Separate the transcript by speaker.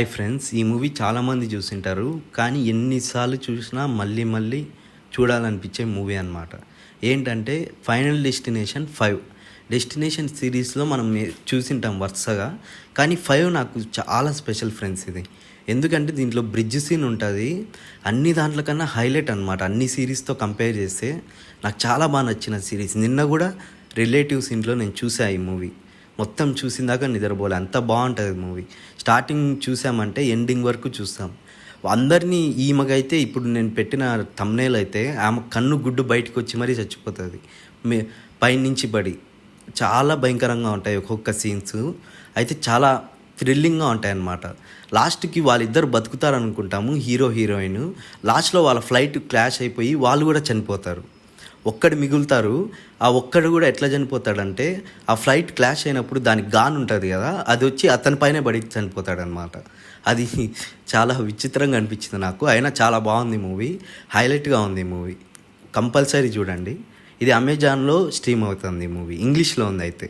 Speaker 1: Hi friends, ఈ movie చాలామంది చూసింటారు. కానీ ఎన్నిసార్లు చూసినా మళ్ళీ మళ్ళీ చూడాలనిపించే మూవీ అనమాట. ఏంటంటే ఫైనల్ డెస్టినేషన్ 5. డెస్టినేషన్ సిరీస్లో మనం చూసింటాం వరుసగా. కానీ 5 నాకు చాలా స్పెషల్ ఫ్రెండ్స్ ఇది. ఎందుకంటే దీంట్లో బ్రిడ్జ్ సీన్ ఉంటుంది. అన్ని దాంట్లో కన్నా హైలైట్ అనమాట. అన్ని సిరీస్తో కంపేర్ చేస్తే నాకు చాలా బాగా నచ్చిన సిరీస్. నిన్న కూడా రిలేటివ్స్ ఇంట్లో నేను చూసా ఈ మూవీ. మొత్తం చూసిందాక నిద్రపోలే, అంత బాగుంటుంది మూవీ. స్టార్టింగ్ చూసామంటే ఎండింగ్ వరకు చూస్తాం. అందరినీ ఈమెకైతే ఇప్పుడు నేను పెట్టిన థంబ్నెయిల్ అయితే ఆమె కన్ను గుడ్డు బయటకు వచ్చి మరీ చచ్చిపోతుంది పైనుంచి పడి. చాలా భయంకరంగా ఉంటాయి ఒక్కొక్క సీన్స్. అయితే చాలా థ్రిల్లింగ్గా ఉంటాయి అన్నమాట. లాస్ట్కి వాళ్ళిద్దరు బతుకుతారనుకుంటాము, హీరో హీరోయిన్. లాస్ట్లో వాళ్ళ ఫ్లైట్ క్రాష్ అయిపోయి వాళ్ళు కూడా చనిపోతారు. ఒక్కడు మిగులుతారు. ఆ ఒక్కడు కూడా ఎట్లా చనిపోతాడంటే, ఆ ఫ్లైట్ క్రాష్ అయినప్పుడు దానికి గాన్ ఉంటుంది కదా, అది వచ్చి అతని పైనే పడి చనిపోతాడనమాట. అది చాలా విచిత్రంగా అనిపించింది నాకు. అయినా చాలా బాగుంది మూవీ, హైలైట్గా ఉంది మూవీ. కంపల్సరీ చూడండి. ఇది అమెజాన్లో స్ట్రీమ్ అవుతుంది మూవీ, ఇంగ్లీష్లో ఉంది అయితే.